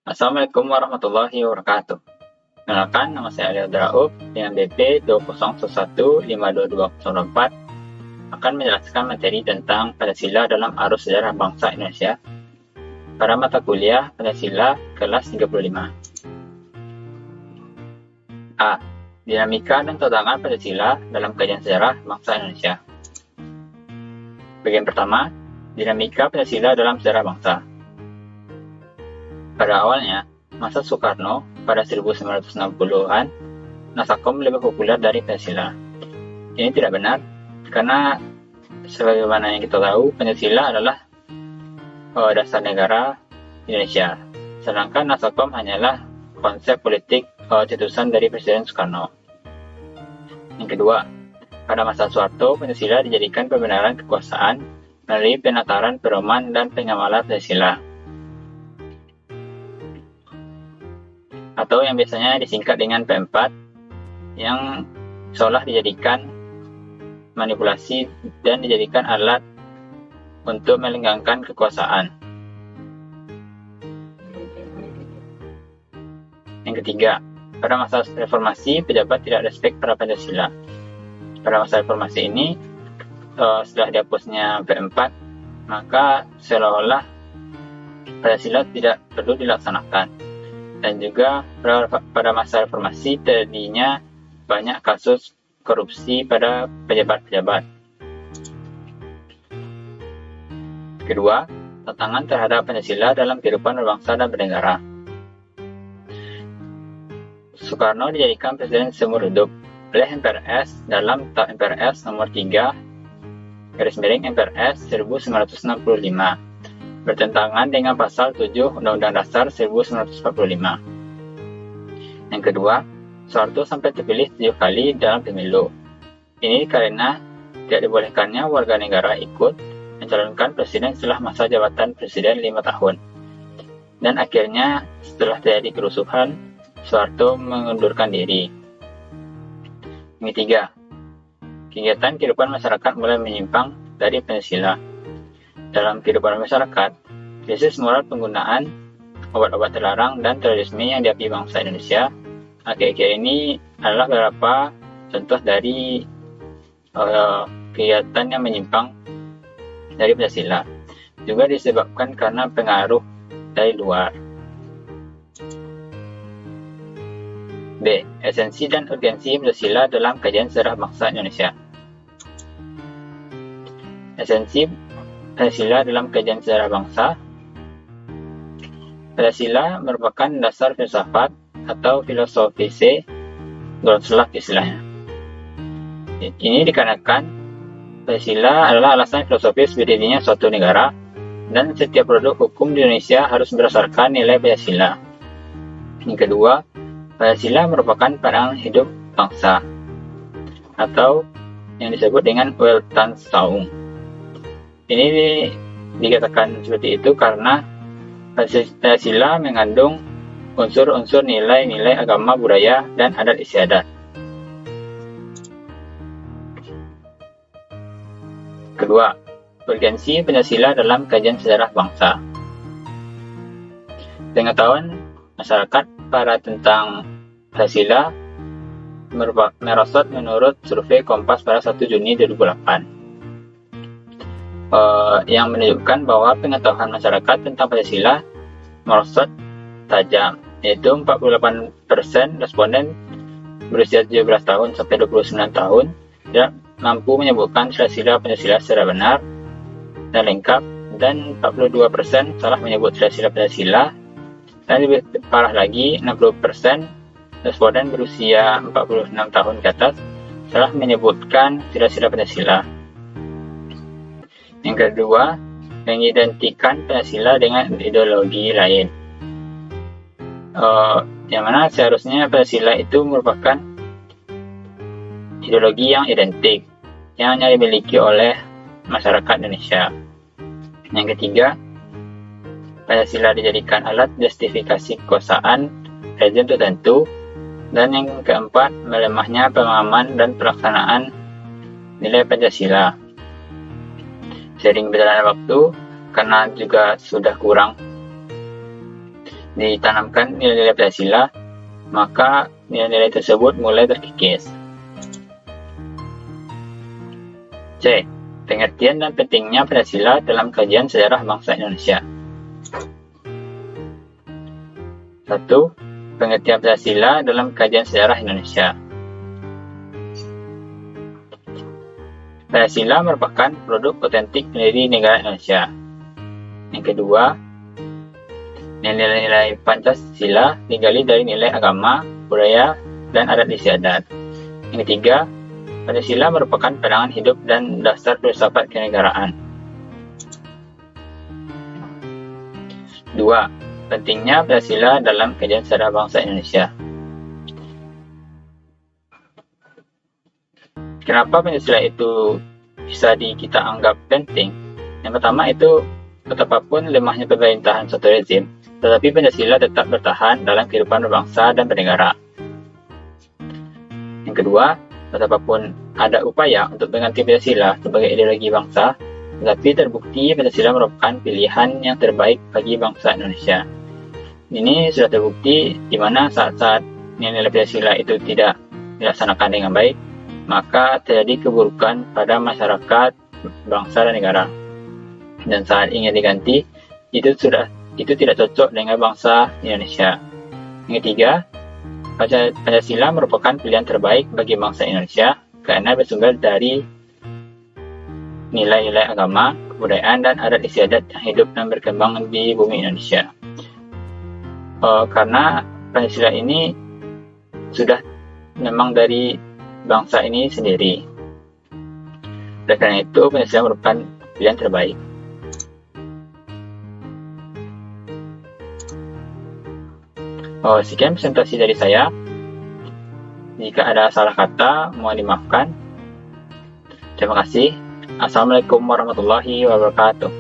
Assalamualaikum warahmatullahi wabarakatuh. Kenalkan, nama saya Ali Abdurrauf dengan BP 2011522204 akan menjelaskan materi tentang Pancasila dalam Arus Sejarah Bangsa Indonesia pada mata kuliah Pancasila kelas 35. A. Dinamika dan tantangan Pancasila dalam kajian sejarah bangsa Indonesia. Bagian pertama, dinamika Pancasila dalam sejarah bangsa. Pada awalnya, masa Soekarno pada 1960-an, Nasakom lebih populer dari Pancasila. Ini tidak benar, karena sebagaimana yang kita tahu, Pancasila adalah dasar negara Indonesia, sedangkan Nasakom hanyalah konsep politik cetusan dari Presiden Soekarno. Yang kedua, pada masa Soeharto, Pancasila dijadikan pembenaran kekuasaan melalui penataran pedoman dan pengamalan Pancasila, atau yang biasanya disingkat dengan P4, yang seolah dijadikan manipulasi dan dijadikan alat untuk melenggangkan kekuasaan. Yang ketiga, pada masa reformasi, pejabat tidak respek pada Pancasila. Pada masa reformasi ini, setelah dihapusnya P4, maka seolah-olah Pancasila tidak perlu dilaksanakan. Dan juga pada masa reformasi terjadinya banyak kasus korupsi pada pejabat-pejabat. Kedua, tantangan terhadap Pancasila dalam kehidupan berbangsa dan bernegara. Soekarno dijadikan presiden seumur hidup oleh MPRS dalam MPRS nomor 3/MPRS 1965. bertentangan dengan pasal 7 Undang-Undang Dasar 1945. Yang kedua, Soeharto sampai terpilih 7 kali dalam pemilu. Ini karena tidak dibolehkannya warga negara ikut mencalonkan presiden setelah masa jabatan presiden 5 tahun. Dan akhirnya setelah terjadi kerusuhan, Soeharto mengundurkan diri. Yang ketiga, kegiatan kehidupan masyarakat mulai menyimpang dari Pancasila. Dalam kehidupan masyarakat, krisis moral penggunaan obat-obat terlarang dan terorisme yang dihadapi bangsa Indonesia akhir-akhir ini adalah beberapa contoh dari kegiatan yang menyimpang dari Pancasila. Juga disebabkan karena pengaruh dari luar. B. Esensi dan urgensi Pancasila dalam kajian sejarah bangsa Indonesia. Esensi Pancasila dalam kajian sejarah bangsa. Pancasila merupakan dasar filsafat atau filosofise Goldschlag istilahnya. Ini dikarenakan Pancasila adalah alasan filosofis berdirinya suatu negara, dan setiap produk hukum di Indonesia harus berdasarkan nilai Pancasila. Yang kedua, Pancasila merupakan pandangan hidup bangsa, atau yang disebut dengan Weltanschauung. Ini dikatakan seperti itu karena Pancasila mengandung unsur-unsur nilai-nilai agama, budaya, dan adat istiadat. Kedua, urgensi Pancasila dalam kajian sejarah bangsa. Pengetahuan masyarakat pada tentang Pancasila merosot menurut survei Kompas pada 1 Juni 2008. Yang menunjukkan bahwa pengetahuan masyarakat tentang Pancasila merosot tajam, yaitu 48% responden berusia 17 tahun sampai 29 tahun tidak mampu menyebutkan Pancasila secara benar dan lengkap, dan 42% salah menyebut Pancasila, dan lebih parah lagi, 60% responden berusia 46 tahun ke atas salah menyebutkan Pancasila. Yang kedua, mengidentikan Pancasila dengan ideologi lain. Yang mana seharusnya Pancasila itu merupakan ideologi yang identik, yang hanya dimiliki oleh masyarakat Indonesia. Yang ketiga, Pancasila dijadikan alat justifikasi kekuasaan rezim tertentu. Dan yang keempat, melemahnya pemahaman dan pelaksanaan nilai Pancasila. Sering berjalannya waktu, karena juga sudah kurang ditanamkan nilai-nilai Pancasila, maka nilai-nilai tersebut mulai terkikis. C. Pengertian dan pentingnya Pancasila dalam kajian sejarah bangsa Indonesia. 1. Pengertian Pancasila dalam kajian sejarah Indonesia. Pancasila merupakan produk otentik pendiri negara Indonesia. Yang kedua, nilai-nilai Pancasila digali dari nilai agama, budaya, dan adat istiadat. Yang ketiga, Pancasila merupakan pandangan hidup dan dasar filsafat kenegaraan. 2. Pentingnya Pancasila dalam kajian sejarah bangsa Indonesia. Kenapa Pancasila itu bisa kita anggap penting? Yang pertama itu, betapapun lemahnya pemerintahan suatu rezim, tetapi Pancasila tetap bertahan dalam kehidupan berbangsa dan bernegara. Yang kedua, betapapun ada upaya untuk mengganti Pancasila sebagai ideologi bangsa, tetapi terbukti Pancasila merupakan pilihan yang terbaik bagi bangsa Indonesia. Ini sudah terbukti di mana saat-saat nilai Pancasila itu tidak dilaksanakan dengan baik, maka terjadi keburukan pada masyarakat, bangsa, dan negara. Dan saat ingin diganti, itu tidak cocok dengan bangsa Indonesia. Yang ketiga, Pancasila merupakan pilihan terbaik bagi bangsa Indonesia karena bersumber dari nilai-nilai agama, kebudayaan, dan adat istiadat yang hidup dan berkembang di bumi Indonesia. Karena Pancasila ini sudah memang dari bangsa ini sendiri. Oleh karena itu, Pancasila merupakan pilihan terbaik. Sekian presentasi dari saya. Jika ada salah kata, mohon dimaafkan. Terima kasih. Assalamualaikum warahmatullahi wabarakatuh.